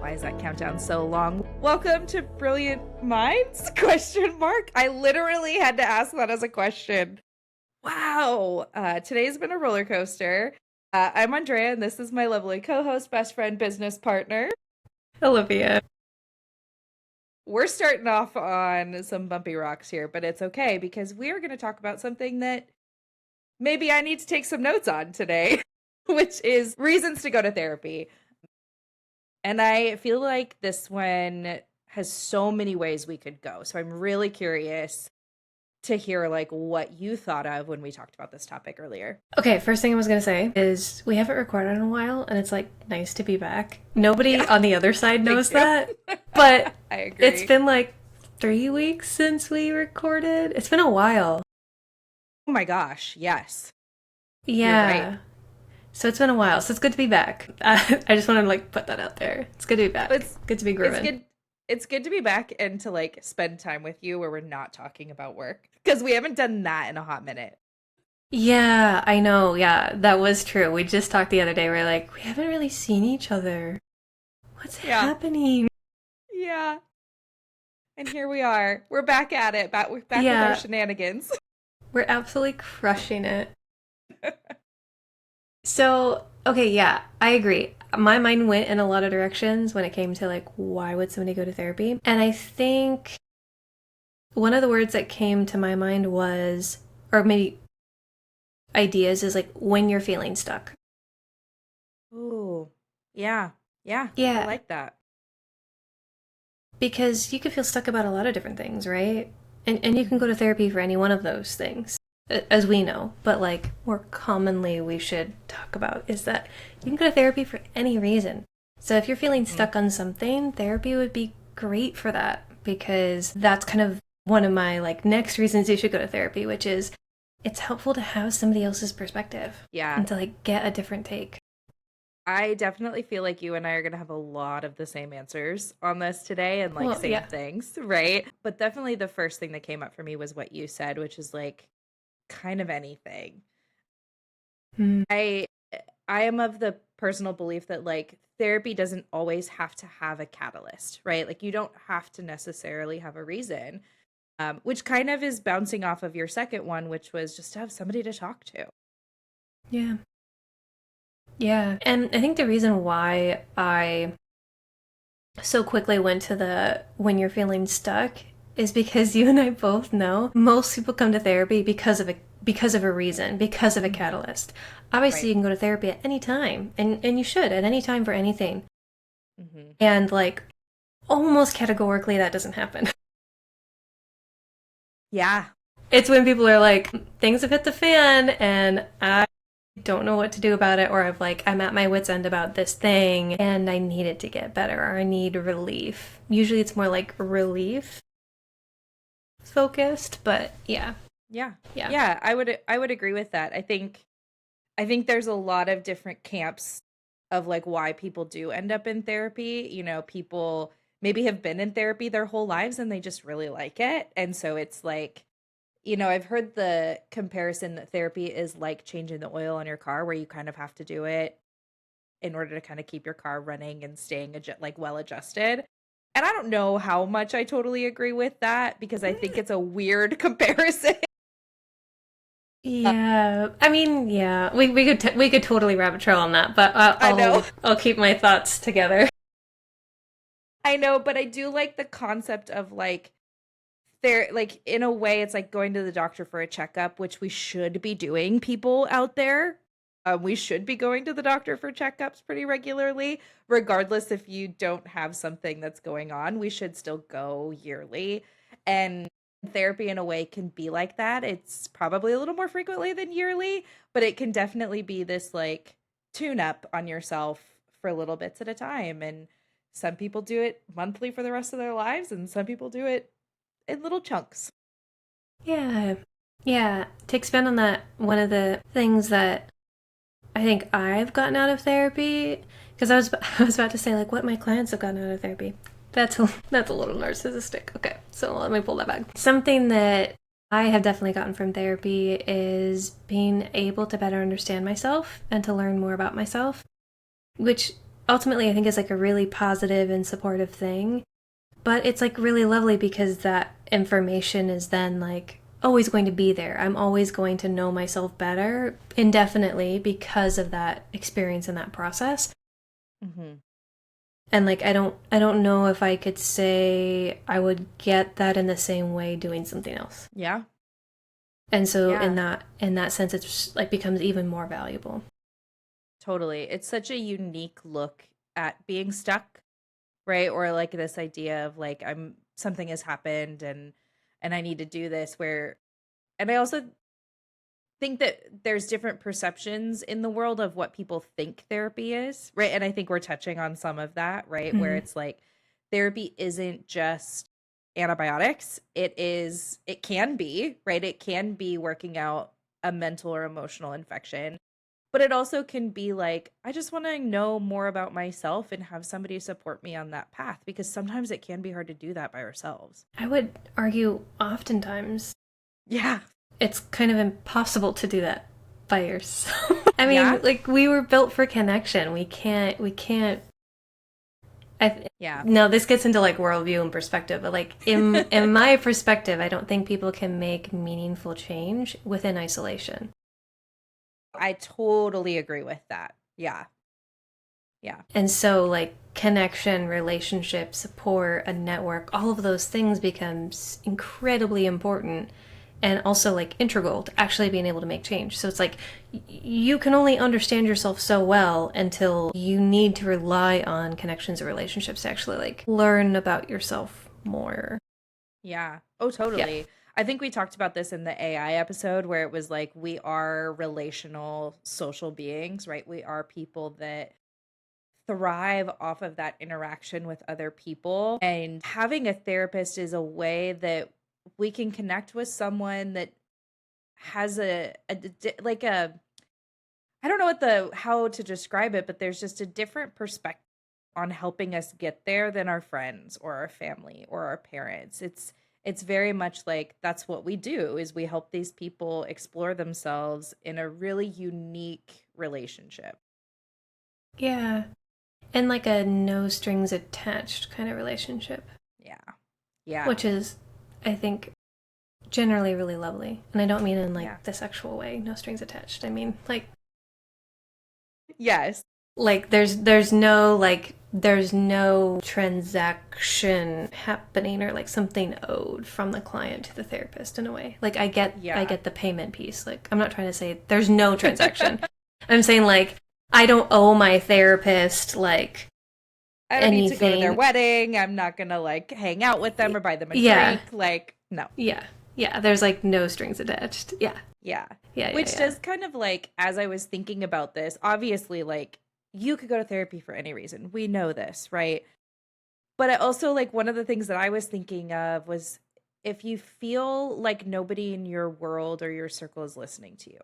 Why is that countdown so long? Welcome to Brilliant Minds? Question mark. I literally had to ask that as a question. Wow. Today's been a roller coaster. I'm Andrea, and this is my lovely co-host, best friend, business partner, Olivia. We're starting off on some bumpy rocks here, but it's okay because we're going to talk about something that maybe I need to take some notes on today, which is reasons to go to therapy. And I feel like this one has so many ways we could go. So I'm really curious to hear like what you thought of when we talked about this topic earlier. Okay, first thing I was going to say is we haven't recorded in a while, and it's like nice to be back. Nobody on the other side knows that, but I agree. It's been like 3 weeks since we recorded. It's been a while. Oh my gosh, yes. Yeah. You're right. So it's been a while. So it's good to be back. I just want to like put that out there. It's good to be back. It's good to be grooving. It's good to be back and to like spend time with you where we're not talking about work because we haven't done that in a hot minute. Yeah, I know. Yeah, that was true. We just talked the other day. We're like, we haven't really seen each other. What's happening? Yeah. And here we are. We're back at it. We're back with our shenanigans. We're absolutely crushing it. So, okay, yeah, I agree. My mind went in a lot of directions when it came to like, why would somebody go to therapy? And I think one of the words that came to my mind was, or maybe ideas, is like when you're feeling stuck. Ooh, yeah. Yeah. I like that. Because you can feel stuck about a lot of different things, right? And you can go to therapy for any one of those things, as we know. But like more commonly we should talk about is that you can go to therapy for any reason. So if you're feeling stuck on something, therapy would be great for that, because that's kind of one of my like next reasons you should go to therapy, which is it's helpful to have somebody else's perspective. Yeah. And to like get a different take. I definitely feel like you and I are going to have a lot of the same answers on this today and like same things, right? But definitely the first thing that came up for me was what you said, which is like kind of anything. I am of the personal belief that like therapy doesn't always have to have a catalyst, right? Like you don't have to necessarily have a reason, which kind of is bouncing off of your second one, which was just to have somebody to talk to. Yeah. Yeah, and I think the reason why I so quickly went to the when you're feeling stuck is because you and I both know most people come to therapy because of a reason, because of a catalyst. Obviously, You can go to therapy at any time, and you should at any time for anything. Mm-hmm. And like almost categorically, that doesn't happen. Yeah. It's when people are like, things have hit the fan, and I don't know what to do about it, or I'm at my wit's end about this thing and I need it to get better, or I need relief. Usually it's more like relief focused, but yeah. I would agree with that. I think there's a lot of different camps of like why people do end up in therapy. You know, people maybe have been in therapy their whole lives and they just really like it, and so it's like, you know, I've heard the comparison that therapy is like changing the oil on your car, where you kind of have to do it in order to kind of keep your car running and staying like well adjusted. And I don't know how much I totally agree with that, because I think it's a weird comparison. Yeah, I mean, yeah, we could totally rabbit trail on that, but I'll keep my thoughts together. I know, but I do like the concept of like, there, like, in a way it's like going to the doctor for a checkup, which we should be doing, people out there. We should be going to the doctor for checkups pretty regularly, regardless if you don't have something that's going on. We should still go yearly, and therapy in a way can be like that. It's probably a little more frequently than yearly, but it can definitely be this like tune up on yourself for little bits at a time. And some people do it monthly for the rest of their lives, and some people do it in little chunks. Yeah. To expand on that, one of the things that I think I've gotten out of therapy, because I was about to say like what my clients have gotten out of therapy. That's a little narcissistic. Okay, so let me pull that back. Something that I have definitely gotten from therapy is being able to better understand myself and to learn more about myself, which ultimately I think is like a really positive and supportive thing. But it's like really lovely because that information is then like always going to be there. I'm always going to know myself better indefinitely because of that experience and that process. Mm-hmm. And like I don't know if I could say I would get that in the same way doing something else. Yeah. And so Yeah. in that sense it's just, like becomes even more valuable. Totally. It's such a unique look at being stuck, right? Or like this idea of like I'm something has happened and I need to do this where and I also think that there's different perceptions in the world of what people think therapy is, right? And I think we're touching on some of that, right? Where Mhm. it's like therapy isn't just antibiotics. It can be, right? It can be working out a mental or emotional infection. But it also can be like, I just want to know more about myself and have somebody support me on that path because sometimes it can be hard to do that by ourselves. I would argue oftentimes Yeah. it's kind of impossible to do that by yourself. I Yeah. mean, like we were built for connection. We can't I Yeah. no, this gets into like worldview and perspective, but like in my perspective, I don't think people can make meaningful change within isolation. I totally agree with that. Yeah. Yeah. And so like connection, relationship, support, a network, all of those things becomes incredibly important and also like integral to actually being able to make change. So it's like you can only understand yourself so well until you need to rely on connections or relationships to actually like learn about yourself more. Yeah. Oh, Yeah. totally. I think we talked about this in the AI episode where it was like we are relational social beings, right? We are people that thrive off of that interaction with other people. And having a therapist is a way that we can connect with someone that has like a I don't know what the how to describe it, but there's just a different perspective on helping us get there than our friends or our family or our parents. It's very much like that's what we do is we help these people explore themselves in a really unique relationship. Yeah. And like a no strings attached kind of relationship, Yeah. Yeah. which is, I think, generally really lovely. And I don't mean in Yeah. like the sexual way, no strings attached. I mean Yes. there's no transaction happening or like something owed from the client to the therapist in a way. Like I Yeah. get the payment piece. Like I'm not trying to say there's no transaction. I'm saying like I don't owe my therapist like I don't need to go to their anything. wedding. I'm not going to like hang out with them or buy them a Yeah. drink. Like, no. Yeah. Yeah, there's like no strings attached. Yeah. Yeah. Yeah, yeah, Which yeah. does kind of like, as I was thinking about this, obviously, like, you could go to therapy for any reason. We know this, right? But I also, like, one of the things that I was thinking of was if you feel like nobody in your world or your circle is listening to you.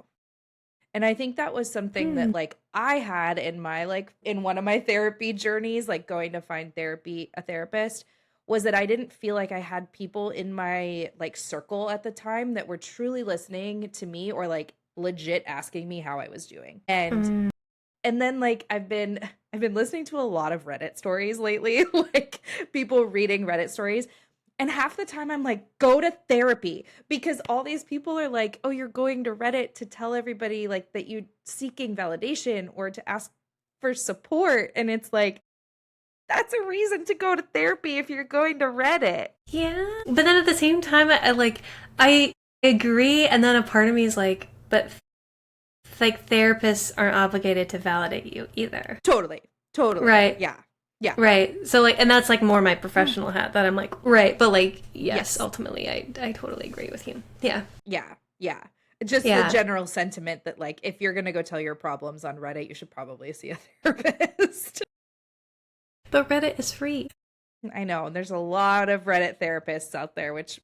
And I think that was something Hmm. that, like, I had in my, like, in one of my therapy journeys, like going to find therapy, a therapist, was that I didn't feel like I had people in my, like, circle at the time that were truly listening to me or, like, legit asking me how I was doing. Mm. And then like I've been listening to a lot of Reddit stories lately, like people reading Reddit stories. And half the time I'm like, go to therapy because all these people are like, oh, you're going to Reddit to tell everybody like that you seeking validation or to ask for support. And it's like, that's a reason to go to therapy if you're going to Reddit. Yeah. But then at the same time I agree and then a part of me is like, but like therapists aren't obligated to validate you either. Totally. Totally. Right. Yeah. Yeah. Right. So like and that's like more my professional hat that I'm like, right, but like yes, Yes. ultimately I totally agree with you. Yeah. Yeah, yeah. Just the Yeah. general sentiment that like if you're gonna go tell your problems on Reddit, you should probably see a therapist. But Reddit is free. I know there's a lot of Reddit therapists out there, which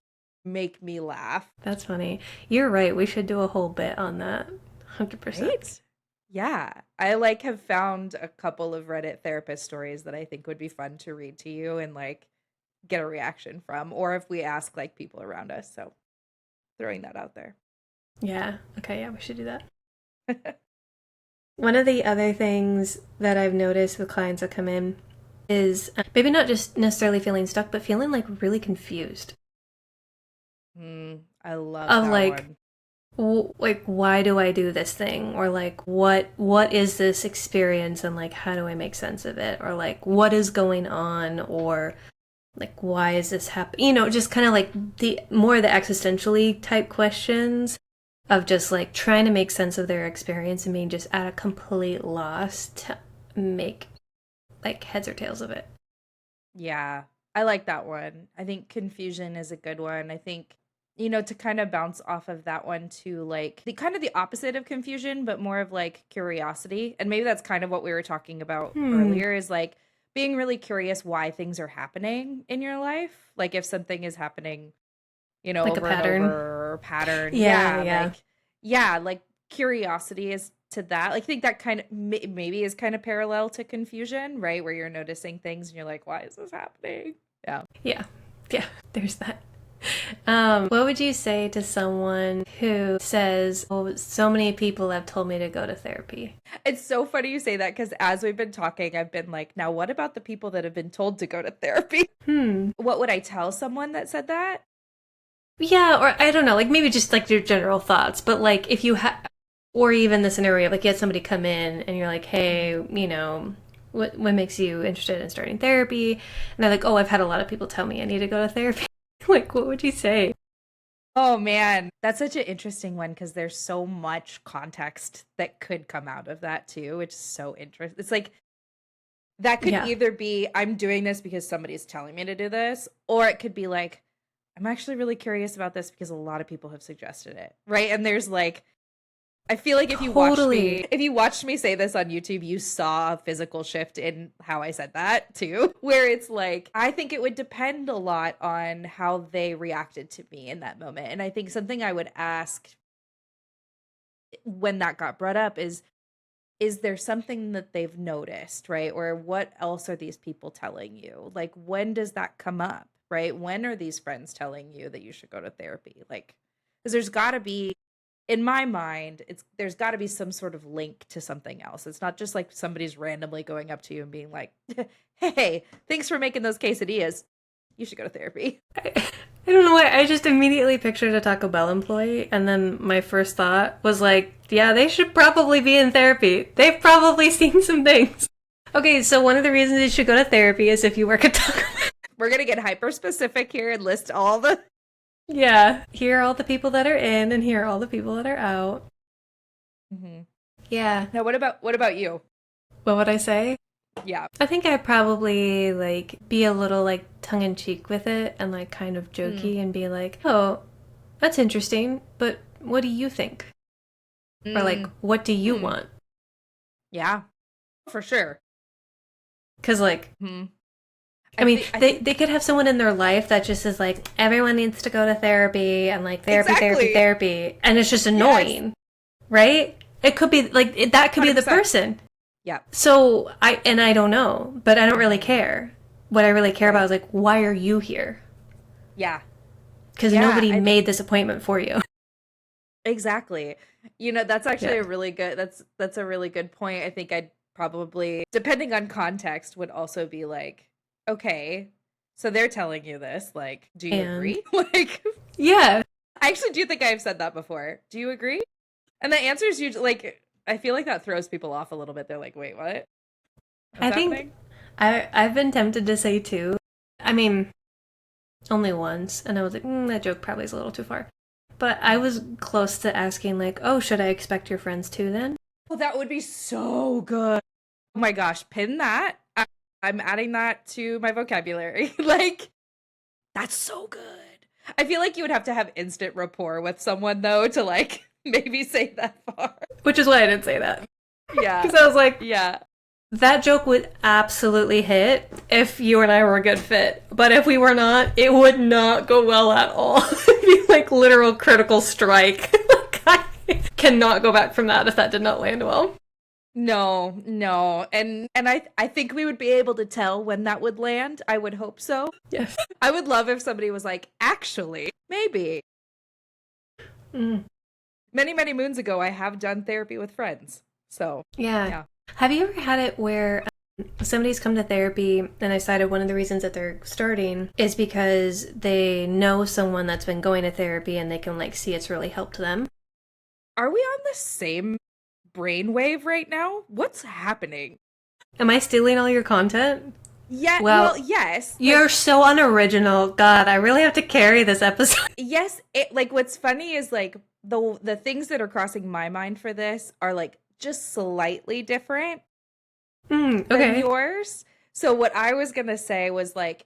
make me laugh. That's funny. You're right. We should do a whole bit on that. 100%. Right? Yeah. I like have found a couple of Reddit therapist stories that I think would be fun to read to you and like get a reaction from, or if we ask like people around us. So throwing that out there. Yeah. Okay, yeah, we should do that. One of the other things that I've noticed with clients that come in is maybe not just necessarily feeling stuck, but feeling like really confused. I love Of that like, one. like why do I do this thing, or like what is this experience, and like how do I make sense of it, or like what is going on, or like why is this happening, just kind of like the more the existentially type questions of just like trying to make sense of their experience and being just at a complete loss to make like heads or tails of it. Yeah, I like that one. I think confusion is a good one. I think, to kind of bounce off of that one to like the kind of the opposite of confusion, but more of like curiosity. And maybe that's kind of what we were talking about Hmm. earlier is like being really curious why things are happening in your life. Like if something is happening, Like a over and over pattern. or pattern. Yeah, Yeah, yeah. like curiosity is to that. Like, I think that kind of maybe is kind of parallel to confusion, right? Where you're noticing things and you're like, why is this happening? Yeah. Yeah. Yeah, there's that. What would you say to someone who says, "Oh, so many people have told me to go to therapy"? It's so funny you say that because as we've been talking, I've been like, now what about the people that have been told to go to therapy? Hmm. What would I tell someone that said that? Yeah, or I don't know, like maybe just like your general thoughts, but like if you have, or even the scenario of like you had somebody come in and you're like, hey, what makes you interested in starting therapy? And they're like, oh, I've had a lot of people tell me I need to go to therapy. Like, what would you say? Oh man, that's such an interesting one because there's so much context that could come out of that too, which is so interesting. It's like that could Yeah. either be I'm doing this because somebody's telling me to do this, or it could be like I'm actually really curious about this because a lot of people have suggested it, right? And there's like I feel like Totally. if you watched me say this on YouTube, you saw a physical shift in how I said that too, where it's like I think it would depend a lot on how they reacted to me in that moment. And I think something I would ask when that got brought up is there something that they've noticed, right? Or what else are these people telling you? Like, when does that come up, right? When are these friends telling you that you should go to therapy? Like, because there's got to be, in my mind, there's got to be some sort of link to something else. It's not just like somebody's randomly going up to you and being like, "Hey, thanks for making those quesadillas. You should go to therapy." I don't know why. I just immediately pictured a Taco Bell employee, and then my first thought was like, yeah, they should probably be in therapy. They've probably seen some things. Okay, so one of the reasons you should go to therapy is if you work at Taco Bell. We're gonna get hyper specific here and list all the. Yeah, here are all the people that are in, and here are all the people that are out. Mhm. Yeah. Now, what about you? What would I say? Yeah. I think I'd probably like be a little like tongue in cheek with it and like kind of Mm. jokey and be like, "Oh, that's interesting, but what do you think?" Or like, Mm. "What do you Hmm. want?" Yeah, for sure. Cuz like Hmm. I mean, I they think could have someone in their life that just is like everyone needs to go to therapy and like therapy, therapy, exactly. therapy, and it's just Yes. annoying, right? It could be like that could be the 100%. person. Yeah. So I don't know, but I don't really care. What I really care about Right. is like why are you here? Yeah. Because Yeah. nobody made this appointment for you. Exactly. That's actually Yeah. a really good that's a really good point. I think I'd probably, depending on context, would also be like, okay, so they're telling you this, like, do you And agree? Like, yeah, I actually do think I've said that before. Do you agree? And the answer is usually like I feel like that throws people off a little bit. They're like, wait, what? What's I think happening? I've been tempted to say too. I mean, only once, and I was like, that joke probably is a little too far. But I was close to asking like, oh, should I expect your friends too then? Oh, that would be so good. Oh my gosh, pin that. I'm adding that to my vocabulary. Like, that's so good. I feel like you would have to have instant rapport with someone though to like maybe say that far. Which is why I didn't say that. Yeah. Because I was like, Yeah. that joke would absolutely hit if you and I were a good fit. But if we were not, it would not go well at all. It'd be like literal critical strike. Like, I cannot go back from that if that did not land well. No, no. And I think we would be able to tell when that would land. I would hope so. Yes. I would love if somebody was like, "Actually, maybe." Mm. Many, many moons ago I have done therapy with friends. So, Yeah. yeah. Have you ever had it where somebody's come to therapy and they decided one of the reasons that they're starting is because they know someone that's been going to therapy and they can like see it's really helped them? Are we on the same brainwave right now? What's happening? Am I stealing all your content? Yeah, Well, well, yes. you're Like, so unoriginal. God, I really have to carry this episode. yes, it like what's funny is like the things that are crossing my mind for this are like just slightly different than Okay. yours. So what I was going to say was like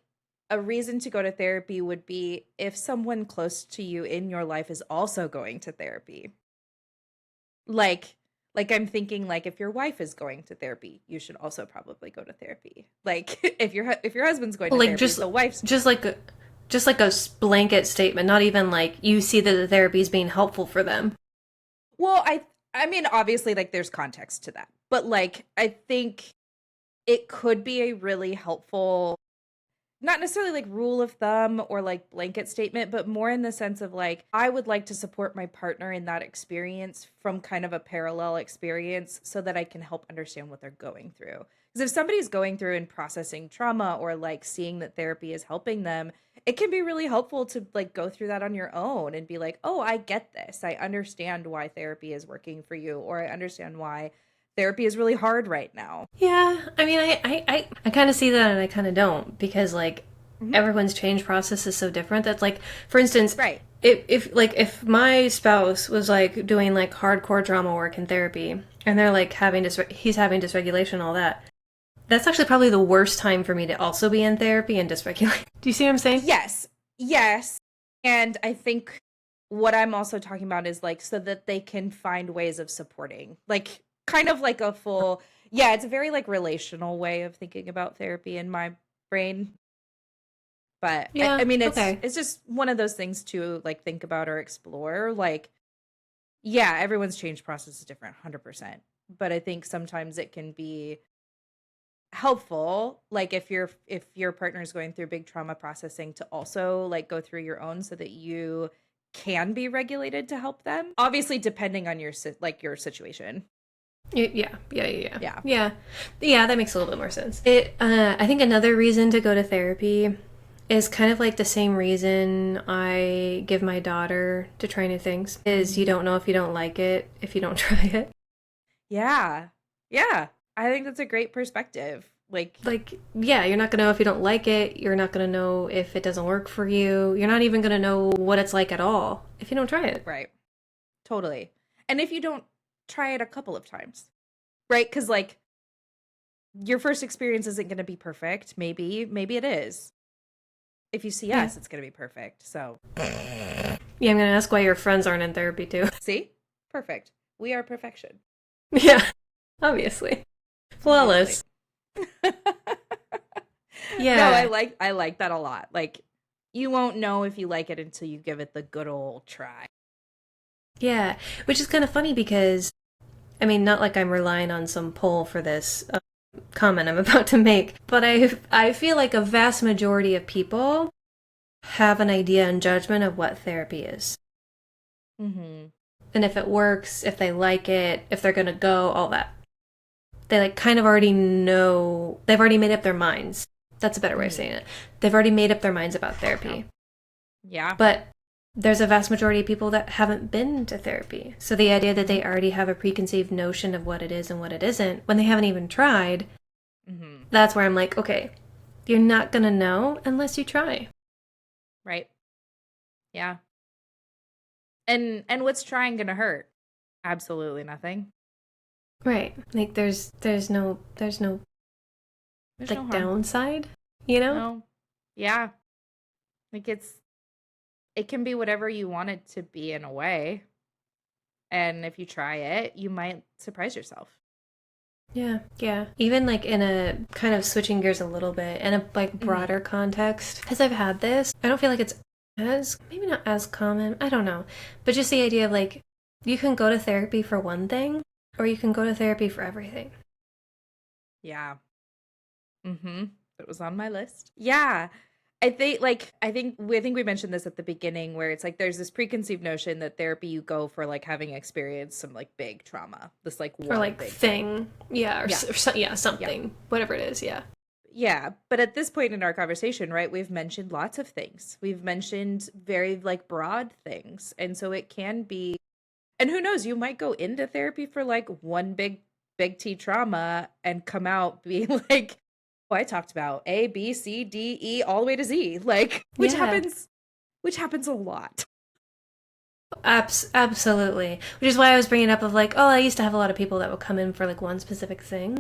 a reason to go to therapy would be if someone close to you in your life is also going to therapy. Like I'm thinking like if your wife is going to therapy, you should also probably go to therapy. Like if your husband's going to Like therapy, the wife's just like a blanket statement, not even like you see that the therapy is being helpful for them. well, I mean obviously like there's context to that. But like I think it could be a really helpful not necessarily like rule of thumb or like blanket statement, but more in the sense of like, I would like to support my partner in that experience from kind of a parallel experience so that I can help understand what they're going through. Because if somebody's going through and processing trauma or like seeing that therapy is helping them, it can be really helpful to like go through that on your own and be like, oh, I get this. I understand why therapy is working for you, or I understand why therapy is really hard right now. Yeah, I mean, I kind of see that and I kind of don't because like Mhm. everyone's change process is so different. That's like, for instance, Right. if my spouse was like doing like hardcore drama work in therapy and they're like he's having dysregulation and all that, that's actually probably the worst time for me to also be in therapy and dysregulate. Do you see what I'm saying? Yes. Yes. And I think what I'm also talking about is like so that they can find ways of supporting. Like kind of like a full yeah, it's a very like relational way of thinking about therapy in my brain. But I Yeah. mean Okay. it's just one of those things to like think about or explore. Like, yeah, everyone's change process is different, 100%. But I think sometimes it can be helpful like if your partner is going through big trauma processing to also like go through your own so that you can be regulated to help them obviously depending on like your situation. Yeah. Yeah. Yeah, that makes a little bit more sense. I think another reason to go to therapy is kind of like the same reason I give my daughter to try new things. Is you don't know if you don't like it if you don't try it. Yeah, yeah, I think that's a great perspective. Like, Like, yeah, you're not gonna know if you don't like it. You're not gonna know if it doesn't work for you. You're not even gonna know what it's like at all if you don't try it. right, totally. And if you don't try it a couple of times, right, because like your first experience isn't going to be perfect. Maybe it is. If you see Yeah. us, it's going to be perfect. So Yeah, I'm gonna ask why your friends aren't in therapy too. see, perfect. We are perfection. Yeah, obviously. Flawless. Yeah. No, I like that a lot. Like you won't know if you like it until you give it the good old try. Yeah, which is kind of funny because, I mean, not like I'm relying on some poll for this comment I'm about to make, but I feel like a vast majority of people have an idea and judgment of what therapy is. Mm-hmm. And if it works, if they like it, if they're gonna go, all that. They like kind of already know, they've already made up their minds. That's a better way of saying it. They've already made up their minds about therapy. Yeah. But there's a vast majority of people that haven't been to therapy. So the idea that they already have a preconceived notion of what it is and what it isn't, when they haven't even tried, Mm-hmm. that's where I'm like, okay, you're not gonna know unless you try. Right. Yeah. And what's trying gonna hurt? Absolutely nothing. Right. Like there's no There's like no harm. downside, you know? No. Yeah. Like it can be whatever you want it to be in a way. And if you try it, you might surprise yourself. Yeah. Even like in a kind of switching gears a little bit, in a like broader context, because I've had this, I don't feel like it's as, maybe not as common, I don't know. But just the idea of like, you can go to therapy for one thing, or you can go to therapy for everything. Yeah. Mm-hmm. It was on my list. Yeah. I think we mentioned this at the beginning where it's like there's this preconceived notion that therapy you go for like having experienced some like big trauma, this like Or one like big thing. Yeah, Yeah. yeah, Yeah. something. Whatever it is, yeah. Yeah, but at this point in our conversation, right, we've mentioned lots of things. We've mentioned very like broad things. And so it can be, and who knows, you might go into therapy for like one big T trauma and come out being like, oh, I talked about A, B, C, D, E all the way to Z. Like Yeah. which happens a lot. Absolutely. Which is why I was bringing up of like, oh, I used to have a lot of people that would come in for like one specific thing.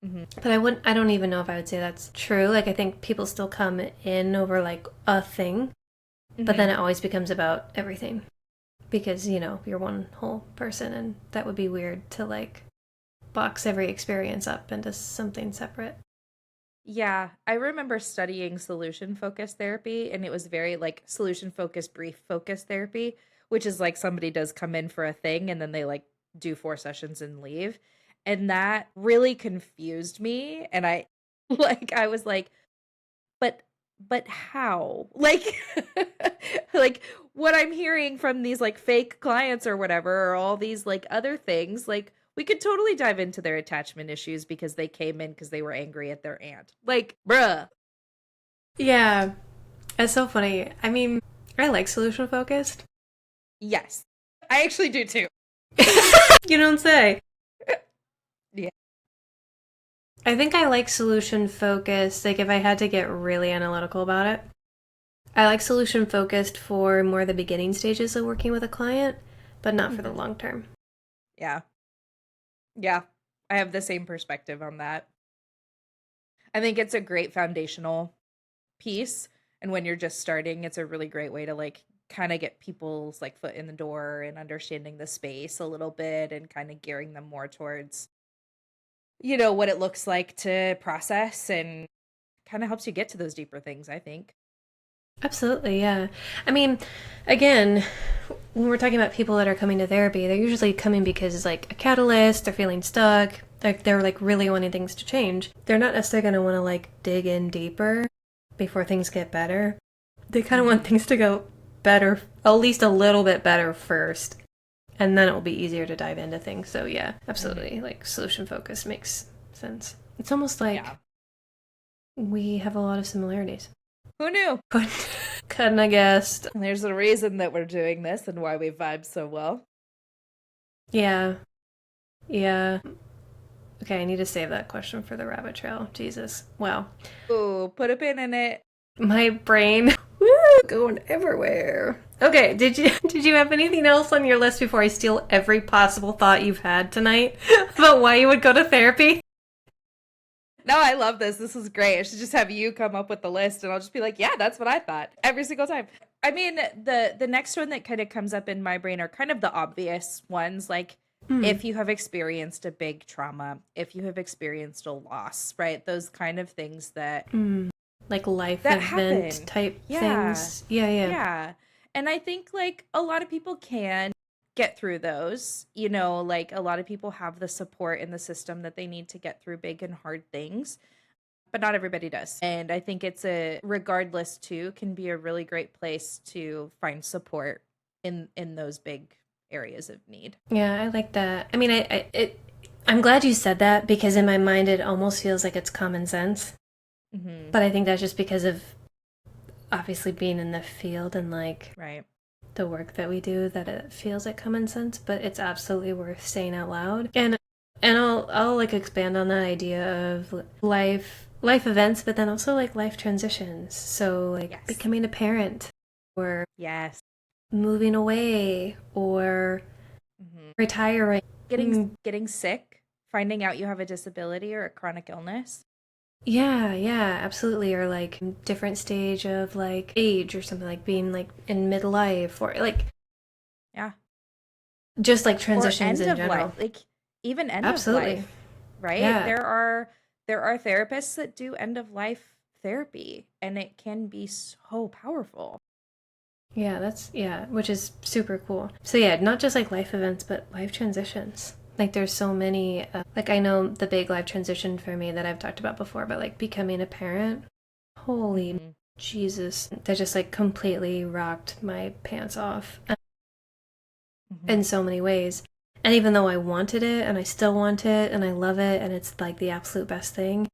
Mm-hmm. But I don't even know if I would say that's true. Like, I think people still come in over like a thing, but then it always becomes about everything. Because, you know, you're one whole person, and that would be weird to like box every experience up into something separate. Yeah, I remember studying solution focused therapy, and it was very like solution focused, brief focused therapy, which is like somebody does come in for a thing and then they like do 4 sessions and leave. And that really confused me. And I I was like, but but how? Like like what I'm hearing from these like fake clients or whatever, or all these like other things, like we could totally dive into their attachment issues because they came in because they were angry at their aunt. Like, bruh. Yeah, it's so funny. I mean, I like solution focused. Yes. I actually do too. You don't say. Yeah. I think I like solution focused, like if I had to get really analytical about it. I like solution focused for more the beginning stages of working with a client, but not for the long term. Yeah. Yeah. I have the same perspective on that. I think it's a great foundational piece. And when you're just starting, it's a really great way to like kind of get people's like foot in the door and understanding the space a little bit and kind of gearing them more towards, you know, what it looks like to process and kind of helps you get to those deeper things, I think. Absolutely, yeah. I mean, again, when we're talking about people that are coming to therapy, they're usually coming because it's like a catalyst, they're feeling stuck, they're like really wanting things to change. They're not necessarily going to want to like dig in deeper before things get better. They kind of want things to go better, at least a little bit better first, and then it will be easier to dive into things. So yeah, absolutely. Like solution focus makes sense. It's almost like we have a lot of similarities. Who knew? Couldn't have guessed. There's a reason that we're doing this and why we vibe so well. Yeah. Yeah. Okay, I need to save that question for the rabbit trail. Jesus. Wow. Ooh, put a pin in it. My brain going everywhere. Okay, did you have anything else on your list before I steal every possible thought you've had tonight about why you would go to therapy? No, I love this. This is great. I should just have you come up with the list and I'll just be like, yeah, that's what I thought every single time. I mean, the next one that kind of comes up in my brain are kind of the obvious ones, like if you have experienced a big trauma, if you have experienced a loss, right? Those kind of things that like life that event happen. type Yeah. things. Yeah. Yeah. And I think like a lot of people can get through those. You know, like a lot of people have the support in the system that they need to get through big and hard things, but not everybody does. And I think it's regardless too can be a really great place to find support in those big areas of need. Yeah, I like that. I mean, I'm glad you said that because in my mind it almost feels like it's common sense. But I think that's just because of obviously being in the field and like Right. the work that we do that it feels like common sense, but it's absolutely worth saying out loud. And I'll like expand on that idea of life events, but then also like life transitions. So like becoming a parent or Yes. moving away or retiring, Getting sick, finding out you have a disability or a chronic illness. Yeah, absolutely. Or like different stage of like age or something, like being like in midlife or like just like transitions or end in of general. Life. Like even end Absolutely. of life, right? Yeah. There are therapists that do end of life therapy and it can be so powerful. Yeah, which is super cool. So yeah, not just like life events, but life transitions. Like there's so many, like I know the big life transition for me that I've talked about before, but like becoming a parent. Holy Jesus, that just like completely rocked my pants off Mhm. in so many ways. And even though I wanted it and I still want it and I love it and it's like the absolute best thing,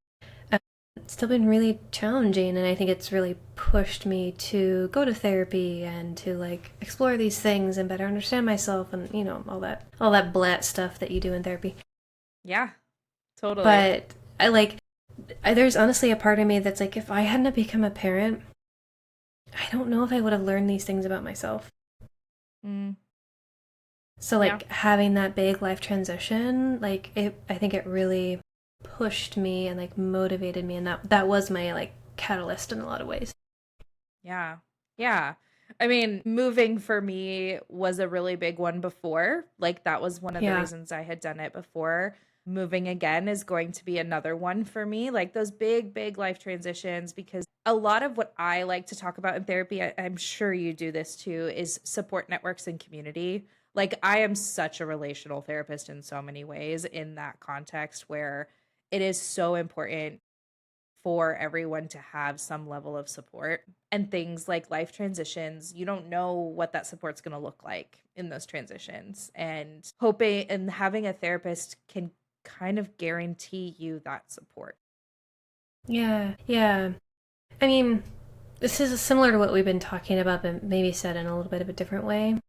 it's still been really challenging. And I think it's really pushed me to go to therapy and to like explore these things and better understand myself and, you know, all that blat stuff that you do in therapy. Yeah, totally. But there's honestly a part of me that's like, if I hadn't have become a parent, I don't know if I would have learned these things about myself. Mm, So yeah. like having that big life transition, like I think it really pushed me and like motivated me, and that was my like catalyst in a lot of ways. Yeah. Yeah. I mean, moving for me was a really big one before. Like, that was one of the Yeah. reasons I had done it before. Moving again is going to be another one for me. Like, those big, big life transitions, because a lot of what I like to talk about in therapy, I'm sure you do this too, is support networks and community. Like, I am such a relational therapist in so many ways in that context where it is so important for everyone to have some level of support and things like life transitions. You don't know what that support's going to look like in those transitions. And hoping and having a therapist can kind of guarantee you that support. Yeah. Yeah. I mean, this is similar to what we've been talking about, but maybe said in a little bit of a different way.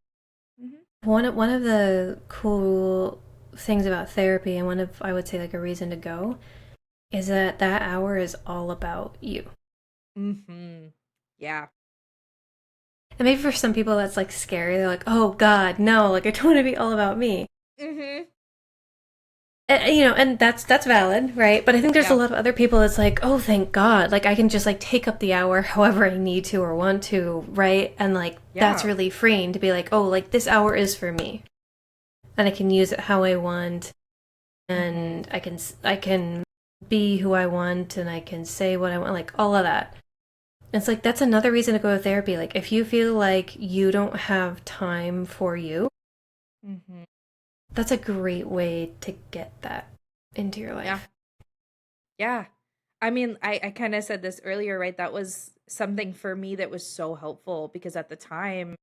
Hmm. One of the cool things about therapy, and one of I would say like a reason to go, is that that hour is all about you. Hmm. Yeah. And maybe for some people that's like scary. They're like, "Oh God, no! Like I don't want to be all about me." Hmm. You know, and that's valid, right? But I think there's a Yeah. lot of other people that's like, "Oh, thank God! Like I can just like take up the hour however I need to or want to, right?" And like that's Yeah. really freeing to be like, "Oh, like this hour is for me, and I can use it how I want, Hmm. and I can be who I want, and I can say what I want, like all of that." It's like that's another reason to go to therapy. Like if you feel like you don't have time for you, Hmm. that's a great way to get that into your Yeah. life. Yeah. I mean, I kind of said this earlier, right? That was something for me that was so helpful because at the time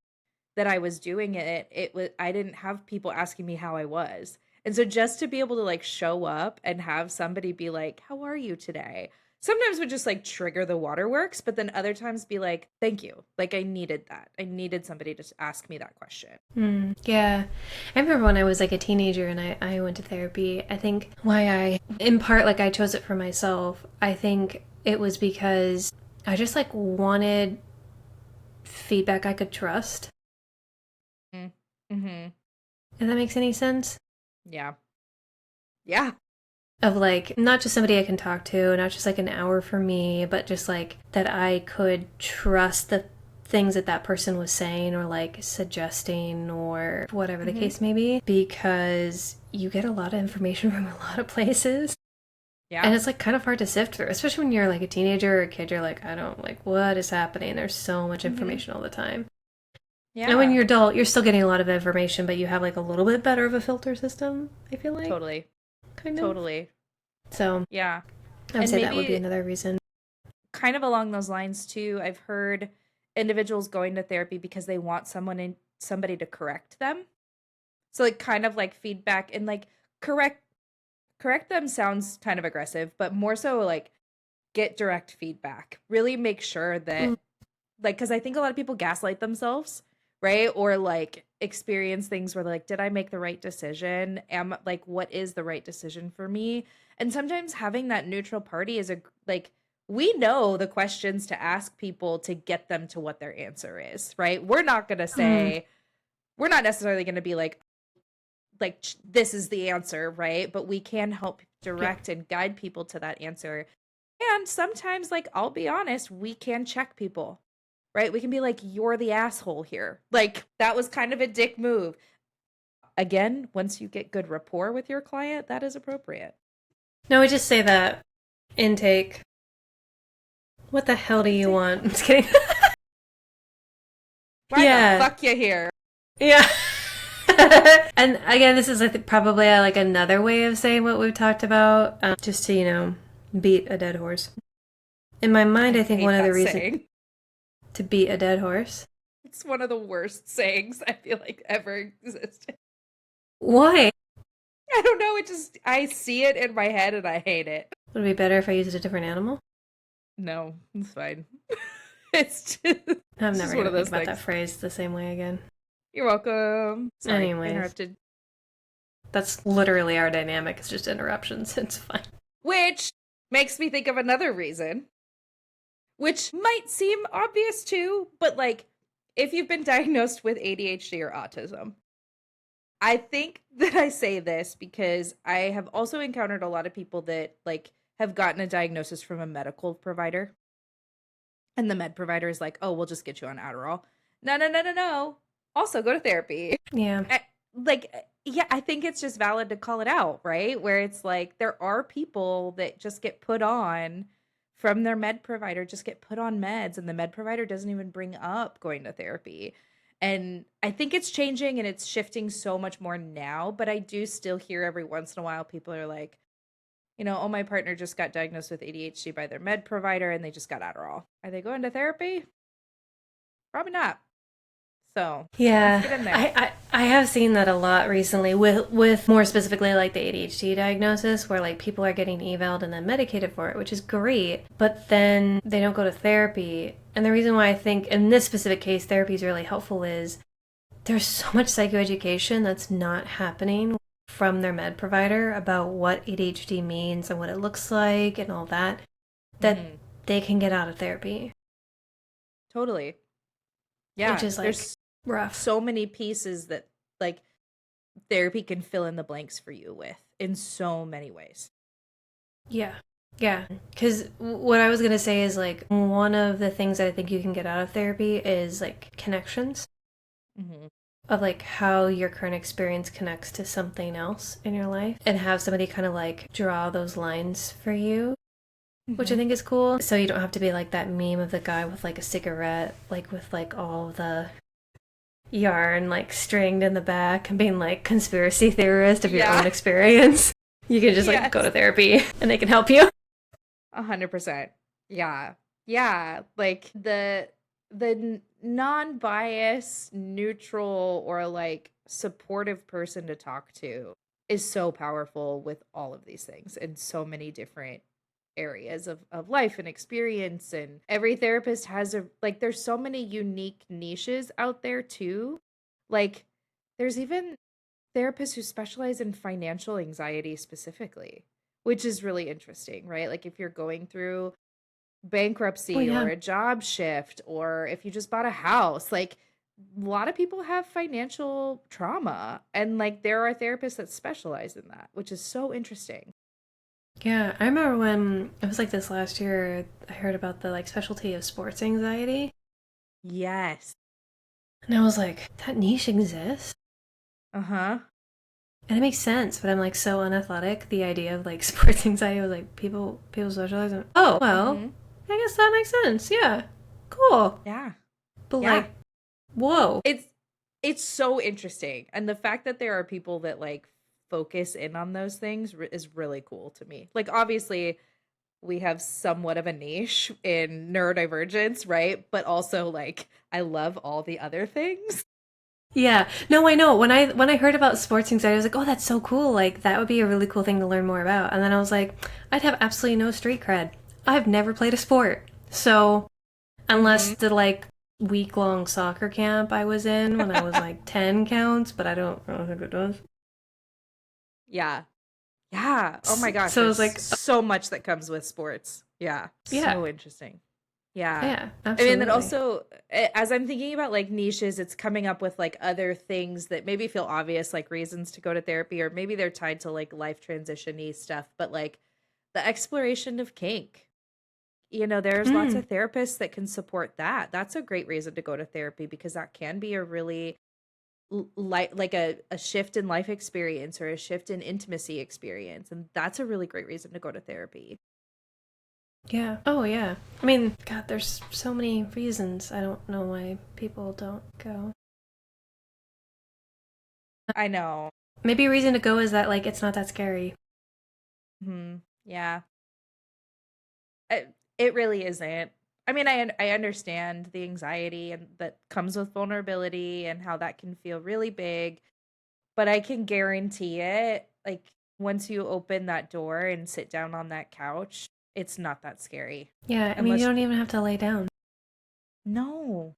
that I was doing it, it was I didn't have people asking me how I was. And so just to be able to like show up and have somebody be like, "How are you today?" Sometimes would just like trigger the waterworks, but then other times be like, "Thank you." Like I needed that. I needed somebody to ask me that question. Yeah. I remember when I was like a teenager and I went to therapy, I think why in part, like I chose it for myself, I think it was because I just like wanted feedback I could trust. Mm-hmm. If that makes any sense. Yeah. Yeah. Of like, not just somebody I can talk to, not just like an hour for me, but just like that I could trust the things that that person was saying or like suggesting or whatever the Mm-hmm. case may be, because you get a lot of information from a lot of places. Yeah. And it's like kind of hard to sift through, especially when you're like a teenager or a kid. You're like, I don't like what is happening. There's so much Mm-hmm. information all the time. And when Yeah. you're adult, you're still getting a lot of information, but you have like a little bit better of a filter system, I feel like, Totally. kind of. Totally. So Yeah. I would And say that would be maybe another reason. kind of along those lines too, I've heard individuals going to therapy because they want somebody to correct them. So like kind of like feedback and like correct correct them sounds kind of aggressive, but more so like get direct feedback. Really make sure Mm, that like cuz I think a lot of people gaslight themselves, right? Or like experience things where like did I make the right decision? Am like what is the right decision for me? And sometimes having that neutral party is a like we know the questions to ask people to get them to what their answer is, right? We're not going to mm, say we're not necessarily going to be like this is the answer, right? But we can help yeah. direct and guide people to that answer. And sometimes like I'll be honest, we can check people, right? We can be like, you're the asshole here. Like, that was kind of a dick move. Again, once you get good rapport with your client, that is appropriate. No, we just say that intake. What the hell do you Intake. want? I'm just kidding. Why the Yeah. fuck you here? Yeah. And again, this is I think probably like another way of saying what we've talked about, just to beat a dead horse. In my mind, I I think one hate of the that reasons saying. To beat a dead horse? It's one of the worst sayings I feel like ever existed. Why? I don't know. I see it in my head and I hate it. Would it be better if I used a different animal? No, it's fine. it's just, I'm it's never just one gonna of think those about things. that phrase the same way again. You're welcome. Sorry, I Anyways. interrupted. That's literally our dynamic. It's just interruptions. It's fine. Which makes me think of another reason, which might seem obvious too, but like if you've been diagnosed with ADHD or autism, I think that I say this because I have also encountered a lot of people that like have gotten a diagnosis from a medical provider. And the med provider is like, "Oh, we'll just get you on Adderall." No, no, no, no, no. Also go to therapy. Yeah. Yeah, I think it's just valid to call it out, right? Where it's like there are people that just get put on from their med provider, just get put on meds, and the med provider doesn't even bring up going to therapy. And I think it's changing and it's shifting so much more now, but I do still hear every once in a while people are like, oh, my partner just got diagnosed with ADHD by their med provider and they just got Adderall. Are they going to therapy? Probably not. So Yeah, let's get in there. I have seen that a lot recently with more specifically like the ADHD diagnosis where like people are getting eval'd and then medicated for it, which is great, but then they don't go to therapy. And the reason why I think in this specific case therapy is really helpful is there's so much psychoeducation that's not happening from their med provider about what ADHD means and what it looks like and all that they can get out of therapy. Totally. Yeah, which is like there's rough. so many pieces that like therapy can fill in the blanks for you with in so many ways. Yeah. Yeah. Because what I was going to say is like one of the things that I think you can get out of therapy is like connections of like how your current experience connects to something else in your life and have somebody kind of like draw those lines for you. Which I think is cool. So you don't have to be like that meme of the guy with like a cigarette, like with like all the yarn like stringed in the back and being like conspiracy theorist of your own experience. You can just like go to therapy and they can help you. 100%. Yeah. Yeah. Like the non-biased, neutral, or like supportive person to talk to is so powerful with all of these things in so many different areas of life and experience. And every therapist has there's so many unique niches out there too. Like there's even therapists who specialize in financial anxiety specifically, which is really interesting, right? Like if you're going through bankruptcy or a job shift, or if you just bought a house, like a lot of people have financial trauma, and like there are therapists that specialize in that, which is so interesting. Yeah, I remember when it was like this last year, I heard about the like specialty of sports anxiety. Yes. And I was like, that niche exists? Uh-huh. And it makes sense, but I'm like so unathletic. The idea of like sports anxiety was like people specialize in. Oh, well, I guess that makes sense. Yeah. Cool. Yeah. But like, whoa. It's so interesting. And the fact that there are people that like focus in on those things is really cool to me. Like obviously we have somewhat of a niche in neurodivergence, right? But also like I love all the other things. Yeah. No, I know. When I heard about sports anxiety, I was like, "Oh, that's so cool. Like that would be a really cool thing to learn more about." And then I was like, "I'd have absolutely no street cred. I've never played a sport." So, unless the like week-long soccer camp I was in when I was like 10 counts, but I don't think it does. Yeah. Yeah. Oh my gosh. So it was like so much that comes with sports. Yeah. So interesting. Yeah. Yeah, absolutely. I mean, that also, as I'm thinking about like niches, it's coming up with like other things that maybe feel obvious, like reasons to go to therapy, or maybe they're tied to like life transition-y stuff, but like the exploration of kink. There's lots of therapists that can support that. That's a great reason to go to therapy, because that can be a really like a shift in life experience or a shift in intimacy experience. And that's a really great reason to go to therapy. Yeah. Oh, yeah. I mean, God, there's so many reasons. I don't know why people don't go. I know. Maybe a reason to go is that, like, it's not that scary. Yeah. It really isn't. I mean, I understand the anxiety and that comes with vulnerability and how that can feel really big, but I can guarantee it, like, once you open that door and sit down on that couch, it's not that scary. Yeah, I mean, Unless you don't even have to lay down. no.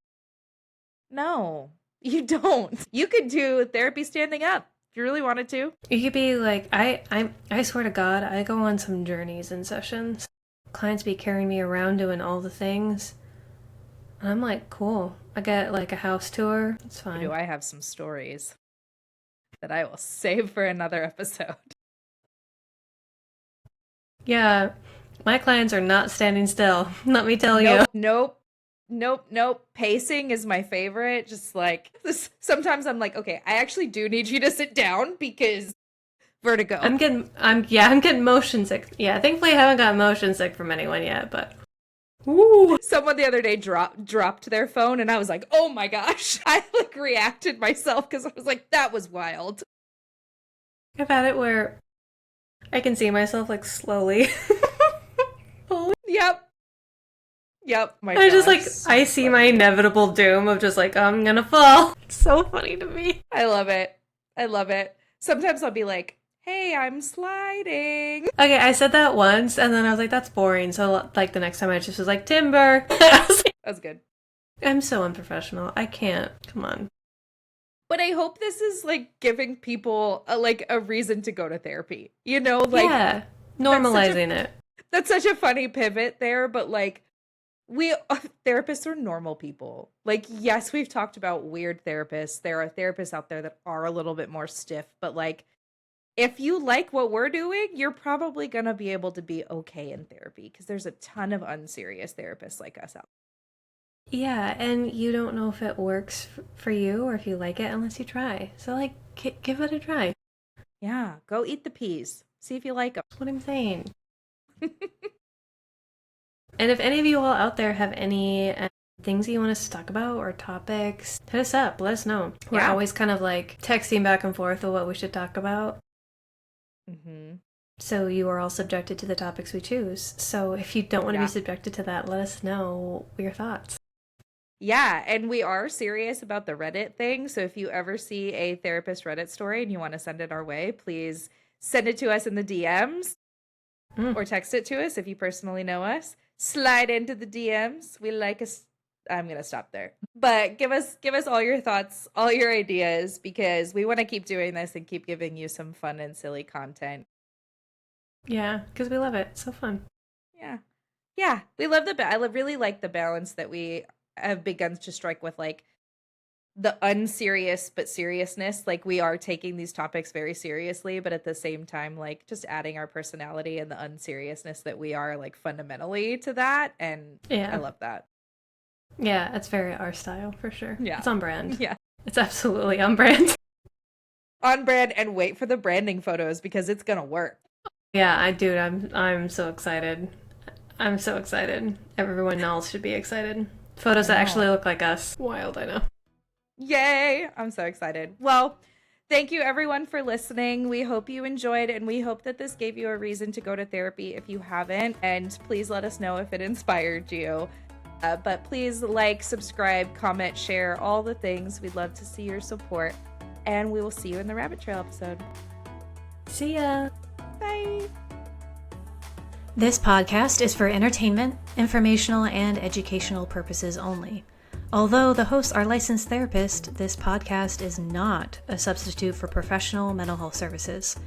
No. You don't. You could do therapy standing up if you really wanted to. You could be like, I swear to God, I go on some journeys and sessions. Clients be carrying me around doing all the things. And I'm like, cool. I get like a house tour. It's fine. Do I have some stories that I will save for another episode? Yeah, my clients are not standing still. Let me tell you. Nope. Pacing is my favorite. Just like sometimes I'm like, okay, I actually do need you to sit down because vertigo. I'm getting motion sick. Yeah, thankfully I haven't got motion sick from anyone yet, but ooh. Someone the other day dropped their phone and I was like, oh my gosh. I like reacted myself because I was like, that was wild. I've had it where I can see myself like slowly. Yep. I just like, I see my inevitable doom of just like, I'm gonna fall. It's so funny to me. I love it. Sometimes I'll be like, hey, I'm sliding. Okay, I said that once and then I was like, that's boring. So like the next time I just was like, timber. That's good. I'm so unprofessional. I can't. Come on. But I hope this is like giving people a reason to go to therapy. You know, like yeah, normalizing it. That's such a funny pivot there, but like therapists are normal people. Like, yes, we've talked about weird therapists. There are therapists out there that are a little bit more stiff, but like if you like what we're doing, you're probably going to be able to be okay in therapy because there's a ton of unserious therapists like us out there. Yeah, and you don't know if it works for you or if you like it unless you try. So, like, give it a try. Yeah, go eat the peas. See if you like them. That's what I'm saying. And if any of you all out there have any things you want us to talk about or topics, hit us up. Let us know. We're always kind of like texting back and forth of what we should talk about. Mm-hmm. So you are all subjected to the topics we choose. So if you don't want to be subjected to that, let us know your thoughts. Yeah, and we are serious about the Reddit thing. So if you ever see a therapist Reddit story and you want to send it our way, please send it to us in the DMs or text it to us if you personally know us. Slide into the DMs. We like us. I'm going to stop there. But give us all your thoughts, all your ideas, because we want to keep doing this and keep giving you some fun and silly content. Yeah, because we love it. It's so fun. Yeah. We love I really like the balance that we have begun to strike with like the unserious but seriousness. Like we are taking these topics very seriously, but at the same time, like just adding our personality and the unseriousness that we are like fundamentally to that. And I love that. Yeah, it's very our style for sure. Yeah. It's on brand. Yeah. It's absolutely on brand. On brand, and wait for the branding photos because it's gonna work. Yeah, I'm so excited. I'm so excited. Everyone else should be excited. Photos that actually look like us. Wild, I know. Yay! I'm so excited. Well, thank you everyone for listening. We hope you enjoyed, and we hope that this gave you a reason to go to therapy if you haven't. And please let us know if it inspired you. But please like, subscribe, comment, share, all the things. We'd love to see your support. And we will see you in the Rabbit Trail episode. See ya! Bye! This podcast is for entertainment, informational, and educational purposes only. Although the hosts are licensed therapists, this podcast is not a substitute for professional mental health services.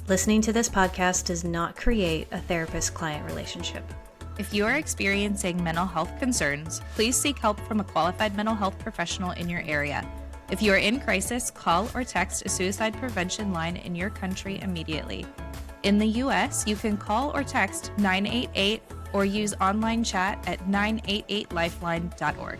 Listening to this podcast does not create a therapist-client relationship. If you are experiencing mental health concerns, please seek help from a qualified mental health professional in your area. If you are in crisis, call or text a suicide prevention line in your country immediately. In the U.S., you can call or text 988 or use online chat at 988lifeline.org.